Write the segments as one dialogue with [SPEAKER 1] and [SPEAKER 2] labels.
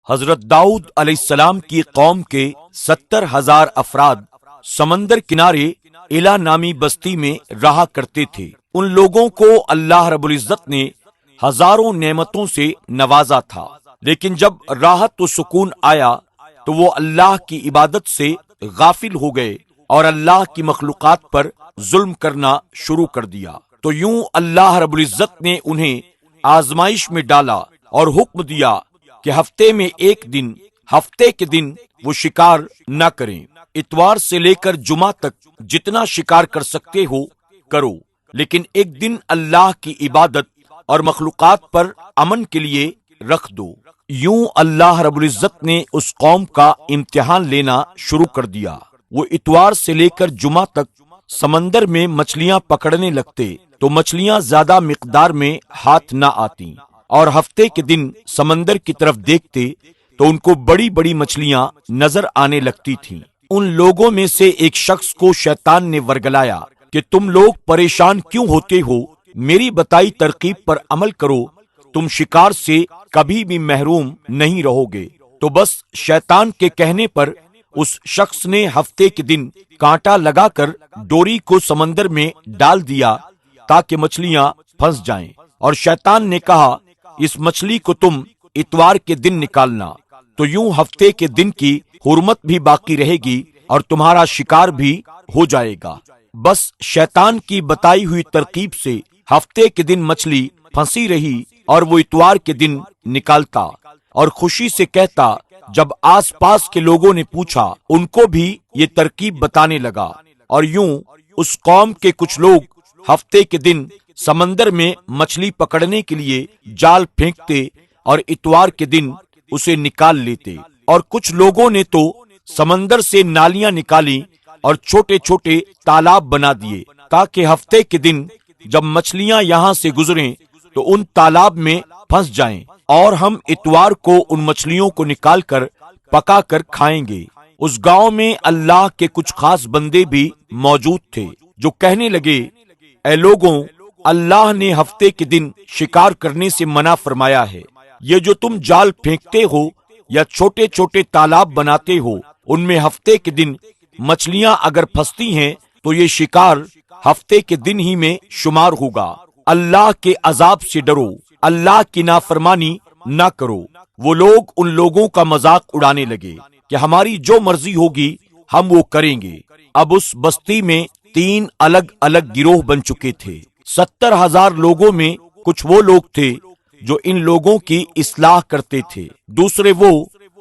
[SPEAKER 1] حضرت داؤد علیہ السلام کی قوم کے 70,000 افراد سمندر کنارے ایلا نامی بستی میں رہا کرتے تھے۔ ان لوگوں کو اللہ رب العزت نے ہزاروں نعمتوں سے نوازا تھا، لیکن جب راحت و سکون آیا تو وہ اللہ کی عبادت سے غافل ہو گئے اور اللہ کی مخلوقات پر ظلم کرنا شروع کر دیا۔ تو یوں اللہ رب العزت نے انہیں آزمائش میں ڈالا اور حکم دیا کہ ہفتے میں ایک دن، ہفتے کے دن وہ شکار نہ کریں۔ اتوار سے لے کر جمعہ تک جتنا شکار کر سکتے ہو کرو، لیکن ایک دن اللہ کی عبادت اور مخلوقات پر امن کے لیے رکھ دو۔ یوں اللہ رب العزت نے اس قوم کا امتحان لینا شروع کر دیا۔ وہ اتوار سے لے کر جمعہ تک سمندر میں مچھلیاں پکڑنے لگتے تو مچھلیاں زیادہ مقدار میں ہاتھ نہ آتی، اور ہفتے کے دن سمندر کی طرف دیکھتے تو ان کو بڑی بڑی مچھلیاں نظر آنے لگتی تھیں۔ ان لوگوں میں سے ایک شخص کو شیطان نے ورگلایا کہ تم لوگ پریشان کیوں ہوتے ہو؟ میری بتائی ترکیب پر عمل کرو، تم شکار سے کبھی بھی محروم نہیں رہو گے۔ تو بس شیطان کے کہنے پر اس شخص نے ہفتے کے دن کانٹا لگا کر ڈوری کو سمندر میں ڈال دیا تاکہ مچھلیاں پھنس جائیں، اور شیطان نے کہا اس مچھلی کو تم اتوار کے دن نکالنا، تو یوں ہفتے کے دن کی حرمت بھی باقی رہے گی اور تمہارا شکار بھی ہو جائے گا۔ بس شیطان کی بتائی ہوئی ترکیب سے ہفتے کے دن مچھلی پھنسی رہی اور وہ اتوار کے دن نکالتا اور خوشی سے کہتا۔ جب آس پاس کے لوگوں نے پوچھا، ان کو بھی یہ ترکیب بتانے لگا، اور یوں اس قوم کے کچھ لوگ ہفتے کے دن سمندر میں مچھلی پکڑنے کے لیے جال پھینکتے اور اتوار کے دن اسے نکال لیتے، اور کچھ لوگوں نے تو سمندر سے نالیاں نکالی اور چھوٹے چھوٹے تالاب بنا دیے تاکہ ہفتے کے دن جب مچھلیاں یہاں سے گزریں تو ان تالاب میں پھنس جائیں، اور ہم اتوار کو ان مچھلیوں کو نکال کر پکا کر کھائیں گے۔ اس گاؤں میں اللہ کے کچھ خاص بندے بھی موجود تھے جو کہنے لگے، اے لوگوں، اللہ نے ہفتے کے دن شکار کرنے سے منع فرمایا ہے۔ یہ جو تم جال پھینکتے ہو یا چھوٹے چھوٹے تالاب بناتے ہو، ان میں ہفتے کے دن مچھلیاں اگر پھنستی ہیں تو یہ شکار ہفتے کے دن ہی میں شمار ہوگا۔ اللہ کے عذاب سے ڈرو، اللہ کی نافرمانی نہ کرو۔ وہ لوگ ان لوگوں کا مذاق اڑانے لگے کہ ہماری جو مرضی ہوگی ہم وہ کریں گے۔ اب اس بستی میں 3 الگ الگ گروہ بن چکے تھے۔ 70,000 لوگوں میں کچھ وہ لوگ تھے جو ان لوگوں کی اصلاح کرتے تھے، دوسرے وہ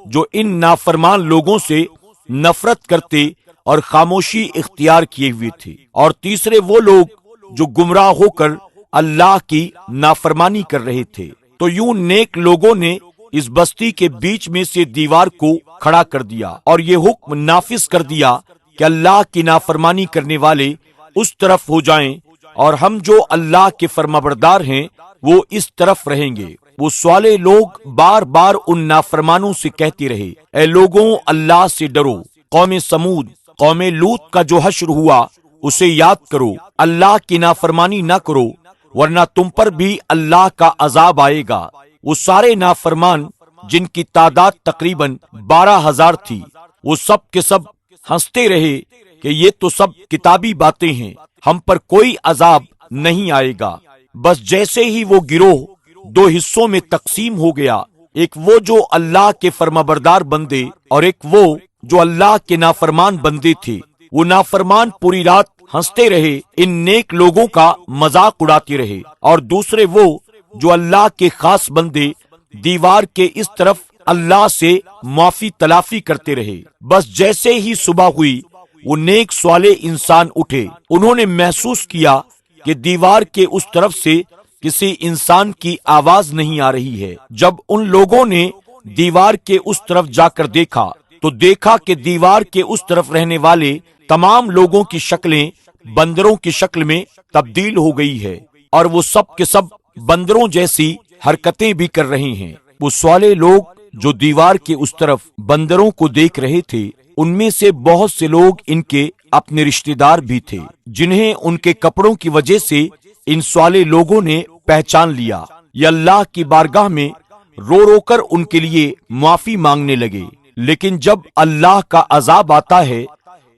[SPEAKER 1] جو ان نافرمان لوگوں سے نفرت کرتے اور خاموشی اختیار کیے ہوئے تھے، اور تیسرے وہ لوگ جو گمراہ ہو کر اللہ کی نافرمانی کر رہے تھے۔ تو یوں نیک لوگوں نے اس بستی کے بیچ میں سے دیوار کو کھڑا کر دیا اور یہ حکم نافذ کر دیا کہ اللہ کی نافرمانی کرنے والے اس طرف ہو جائیں اور ہم جو اللہ کے فرمانبردار ہیں وہ اس طرف رہیں گے۔ وہ صالح لوگ بار بار ان نافرمانوں سے کہتے رہے، اے لوگوں، اللہ سے ڈرو۔ قوم سمود، قوم لوط کا جو حشر ہوا اسے یاد کرو، اللہ کی نافرمانی نہ کرو ورنہ تم پر بھی اللہ کا عذاب آئے گا۔ وہ سارے نافرمان جن کی تعداد تقریباً 12,000 تھی، وہ سب کے سب ہنستے رہے کہ یہ تو سب کتابی باتیں ہیں، ہم پر کوئی عذاب نہیں آئے گا۔ بس جیسے ہی وہ گروہ 2 حصوں میں تقسیم ہو گیا، ایک وہ جو اللہ کے فرمانبردار بندے اور ایک وہ جو اللہ کے نافرمان بندے تھے، وہ نافرمان پوری رات ہنستے رہے، ان نیک لوگوں کا مذاق اڑاتے رہے، اور دوسرے وہ جو اللہ کے خاص بندے دیوار کے اس طرف اللہ سے معافی تلافی کرتے رہے۔ بس جیسے ہی صبح ہوئی، وہ نیک صالح انسان اٹھے، انہوں نے محسوس کیا کہ دیوار کے اس طرف سے کسی انسان کی آواز نہیں آ رہی ہے۔ جب ان لوگوں نے دیوار کے اس طرف جا کر دیکھا تو دیکھا کہ دیوار کے اس طرف رہنے والے تمام لوگوں کی شکلیں بندروں کی شکل میں تبدیل ہو گئی ہے، اور وہ سب کے سب بندروں جیسی حرکتیں بھی کر رہے ہیں۔ وہ صالح لوگ جو دیوار کے اس طرف بندروں کو دیکھ رہے تھے، ان میں سے بہت سے لوگ ان کے اپنے رشتہ دار بھی تھے، جنہیں ان کے کپڑوں کی وجہ سے ان صالح لوگوں نے پہچان لیا۔ یہ اللہ کی بارگاہ میں رو رو کر ان کے لیے معافی مانگنے لگے، لیکن جب اللہ کا عذاب آتا ہے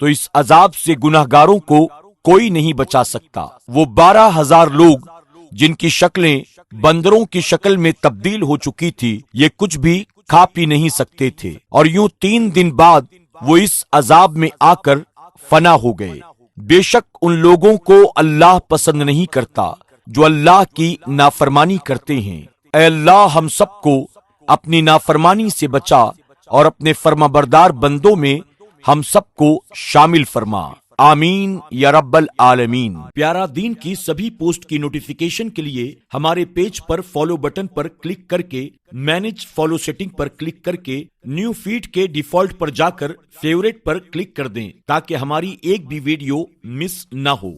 [SPEAKER 1] تو اس عذاب سے گناہگاروں کو کوئی نہیں بچا سکتا۔ وہ 12,000 لوگ جن کی شکلیں بندروں کی شکل میں تبدیل ہو چکی تھی، یہ کچھ بھی کھا پی نہیں سکتے تھے، اور یوں 3 دن بعد وہ اس عذاب میں آ کر فنا ہو گئے۔ بے شک ان لوگوں کو اللہ پسند نہیں کرتا جو اللہ کی نافرمانی کرتے ہیں۔ اے اللہ ہم سب کو اپنی نافرمانی سے بچا اور اپنے فرمانبردار بندوں میں ہم سب کو شامل فرما، آمین یا رب العالمین۔ پیارا دین کی سبھی پوسٹ کی نوٹیفیکیشن کے لیے ہمارے پیج پر فالو بٹن پر کلک کر کے مینج فالو سیٹنگ پر کلک کر کے نیو فیڈ کے ڈیفالٹ پر جا کر فیورٹ پر کلک کر دیں تاکہ ہماری ایک بھی ویڈیو مس نہ ہو۔